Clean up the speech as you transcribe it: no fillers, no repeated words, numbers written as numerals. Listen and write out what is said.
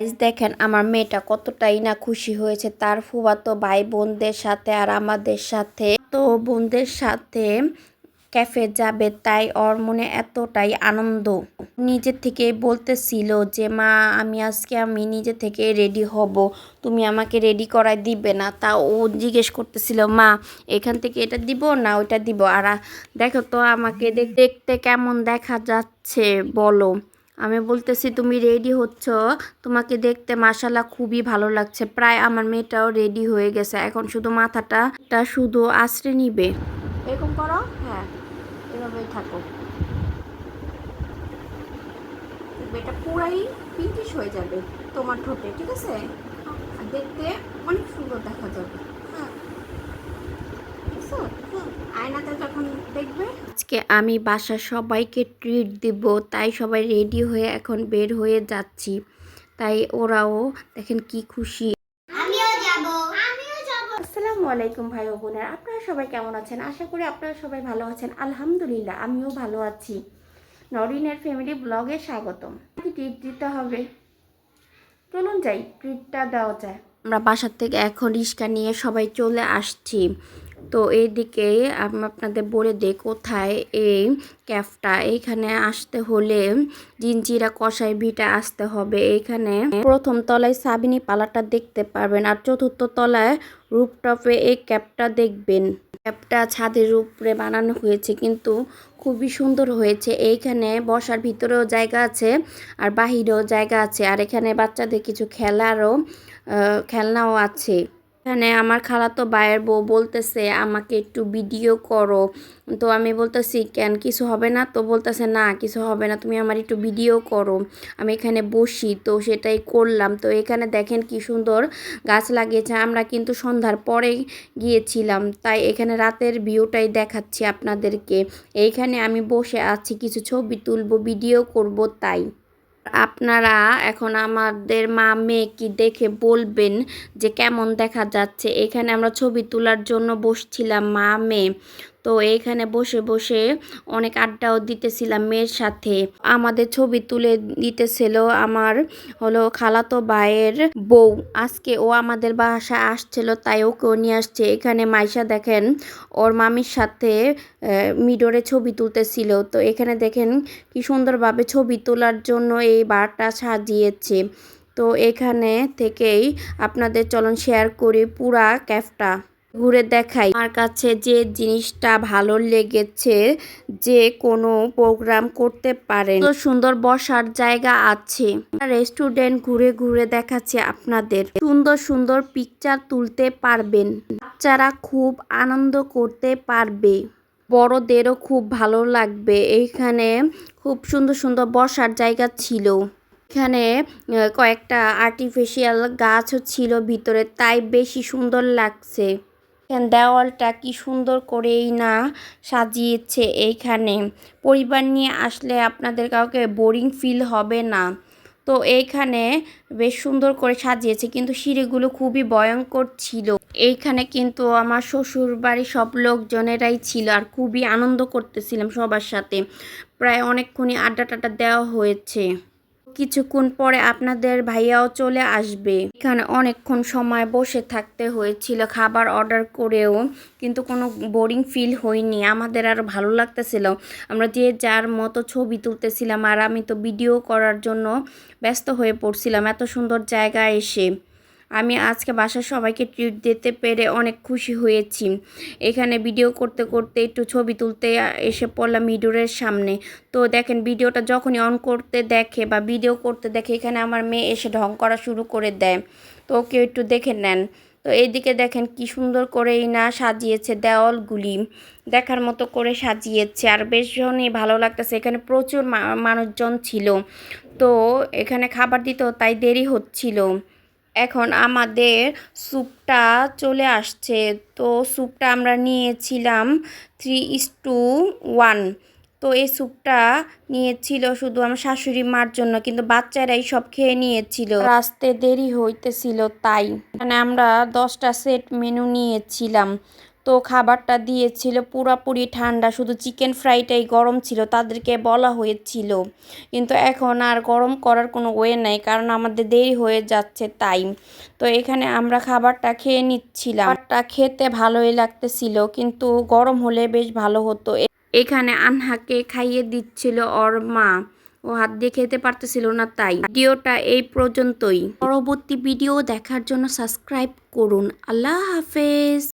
দেখেন আমার মেয়েটা কতটাই না খুশি হয়েছে তার ফুফাতো ভাই বোনদের সাথে আর আমাদের সাথে তো বোনদের সাথে ক্যাফে যাবে, তাই ওর মনে এতটাই আনন্দ। নিজে থেকে বলতেছিল যে মা আমি নিজে থেকে রেডি হব, তুমি আমাকে রেডি করাই দিবে না। তা ও জিজ্ঞেস করতেছিল মা এখান থেকে এটা দিব না ওইটা দিব। আর দেখো তো আমাকে দেখতে কেমন দেখা যাচ্ছে বলো। আমি বলতেছি তুমি রেডি হচ্ছ, তোমাকে দেখতে মাশাআল্লাহ খুবই ভালো লাগছে। প্রায় আমার মেয়েটাও রেডি হয়ে গেছে, এখন শুধু মাথাটা শুধু আঁচড়ে নিবে। এরকম করো, হ্যাঁ এভাবেই থাকো। এটা পুরাই পিঙ্কিশ হয়ে যাবে তোমার ঠোঁটে, ঠিক আছে? আর দেখতে অনেক সুন্দর দেখা যাবে। হ্যাঁ আয়নাতে যখন দেখবে। আজকে আমি বাসার সবাইকে ট্রিট দিব, তাই সবাই রেডি হয়ে এখন বের হয়ে যাচ্ছি। তাই ওরাও দেখেন কি খুশি। আসসালামু আলাইকুম ভাই ও বোনেরা, আপনারা সবাই কেমন আছেন? আশা করি আপনারা সবাই ভালো আছেন। আলহামদুলিল্লাহ আমিও ভালো আছি। নরিনের ফ্যামিলি ব্লগে স্বাগতম। ট্রিট দিতে হবে, চলুন যাই ট্রিটটা দেওয়া যায়। আমরা বাসার থেকে এখন রিক্সা নিয়ে সবাই চলে আসছি। তো এইদিকে আমি আপনাদের বলে দিই কোথায় এই ক্যাফটা। এইখানে আসতে হলে জিঞ্জিরা কষাই ভিটা আসতে হবে। এইখানে প্রথম তলায় সাবিনী পালাটা দেখতে পারবেন, আর চতুর্থ তলায় রুফটপে এই ক্যাফটা দেখবেন। ক্যাফটা ছাদের উপরে বানানো হয়েছে, কিন্তু খুবই সুন্দর হয়েছে। এইখানে বসার ভিতরেও জায়গা আছে আর বাহিরেও জায়গা আছে, আর এখানে বাচ্চাদের কিছু খেলনাও আছে। এখানে আমার খালাতো ভাইয়ের বউ বলতেছে আমাকে একটু ভিডিও করো। তো আমি বলতেছি কেন, কিছু হবে না? তো বলতেছে না কিছু হবে না, তুমি আমার একটু ভিডিও করো, আমি এখানে বসি। তো সেটাই করলাম। তো এখানে দেখেন কি সুন্দর গাছ লাগিয়েছে। আমরা কিন্তু সন্ধ্যার পরে গিয়েছিলাম, তাই এখানে রাতের ভিউটাই দেখাচ্ছি আপনাদেরকে। এইখানে আমি বসে আছি, কিছু ছবি তুলবো, ভিডিও করব। তাই আপনারা এখন আমাদের মা মেয়ে কি দেখে বলবেন যে কেমন দেখা যাচ্ছে। এখানে আমরা ছবি তোলার জন্য বসছিলাম মা মেয়ে। তো এইখানে বসে বসে অনেক আড্ডাও দিতেছিলাম মেয়ের সাথে। আমাদের ছবি তুলে দিতেছিল আমার খালাতো ভাইয়ের বউ। আজকে ও আমাদের বাসায় আসছিল, তাই ওকেও নিয়ে আসছে। এখানে মাইশা দেখেন ওর মামির সাথে মিডরে ছবি তুলতেছিল। তো এখানে দেখেন কি সুন্দরভাবে ছবি তোলার জন্য এই বারটা সাজিয়েছে। তো এখানে থেকেই আপনাদের চলন শেয়ার করি পুরা ক্যাফটা ঘুরে দেখাই। আমার কাছে যে জিনিসটা ভালো লেগেছে, যে কোনো প্রোগ্রাম করতে পারেন, সুন্দর বসার জায়গা আছে। রেস্টুরেন্ট ঘুরে ঘুরে দেখাচ্ছি আপনাদের, সুন্দর সুন্দর পিকচার তুলতে পারবেন, বাচ্চারা খুব আনন্দ করতে পারবে, বড়দেরও খুব ভালো লাগবে। এইখানে খুব সুন্দর সুন্দর বসার জায়গা ছিল। এখানে কয়েকটা আর্টিফিশিয়াল গাছও ছিল ভিতরে, তাই বেশি সুন্দর লাগছে। দেওয়ালটা কি সুন্দর করেই না সাজিয়েছে। এইখানে পরিবার নিয়ে আসলে আপনাদের কাউকে বোরিং ফিল হবে না। তো এইখানে বেশ সুন্দর করে সাজিয়েছে, কিন্তু সিঁড়িগুলো খুবই ভয়ঙ্কর ছিল। এইখানে কিন্তু আমার শ্বশুর বাড়ির সব লোকজনেরাই ছিল, আর খুবই আনন্দ করতেছিলাম সবার সাথে। প্রায় অনেকক্ষণই আড্ডা টাড্ডা দেওয়া হয়েছে। কিছুক্ষণ পরে আপনাদের ভাইয়াও চলে আসবে। এখানে অনেকক্ষণ সময় বসে থাকতে হয়েছিল খাবার অর্ডার করেও, কিন্তু কোনো বোরিং ফিল হয়নি। আমাদের আরও ভালো লাগতেছিল। আমরা যে যার মতো ছবি তুলতেছিলাম, আর আমি তো ভিডিও করার জন্য ব্যস্ত হয়ে পড়ছিলাম এত সুন্দর জায়গায় এসে। আমি আজকে বাসার সবাইকে ট্রিট দিতে পেরে অনেক খুশি হয়েছি। এখানে ভিডিও করতে করতে একটু ছবি তুলতে এসে পড়লাম মিডরের সামনে। তো দেখেন ভিডিওটা যখনই অন করতে দেখে বা ভিডিও করতে দেখে, এখানে আমার মেয়ে এসে ঢং করা শুরু করে দেয়। তো ওকে একটু দেখে নেন। তো এইদিকে দেখেন কি সুন্দর করেই না সাজিয়েছে, দেওয়ালগুলি দেখার মতো করে সাজিয়েছে, আর ভীষণই ভালো লাগতেছে। এখানে প্রচুর মানুষজন ছিল। তো এখানে খাবার দিত, তাই দেরি হচ্ছিল। এখন আমাদের স্যুপটা চলে আসছে। তো স্যুপটা আমরা নিয়েছিলাম 3:1। তো এই স্যুপটা নিয়েছিল শুধু আমার শাশুড়ি মার জন্য, কিন্তু বাচ্চারাই সব খেয়ে নিয়েছিল, আসতে দেরি হইতেছিল। তাই মানে আমরা 10টা সেট মেনু নিয়েছিলাম। তো খাবারটা দিয়েছিল পুরাপুরি ঠান্ডা, শুধু চিকেন ফ্রাইটাই গরম ছিল, তাদেরকে বলা হয়েছিল। কিন্তু এখন আর গরম করার কোনো ওয়ে নাই, কারণ আমাদের দেরি হয়ে যাচ্ছে তাই। তো এখানে আমরা খাবারটা খেয়ে নিচ্ছিলাম। খাবারটা খেতে ভালোই লাগতেছিল, কিন্তু গরম হলে বেশ ভালো হতো। এখানে আনহাকে খাইয়ে দিচ্ছিল ওর মা, ও হাত দিয়ে খেতে পারতেছিল না তাই। ভিডিওটা এই পর্যন্তই। পরবর্তী ভিডিও দেখার জন্য সাবস্ক্রাইব করুন। আল্লাহ হাফেজ।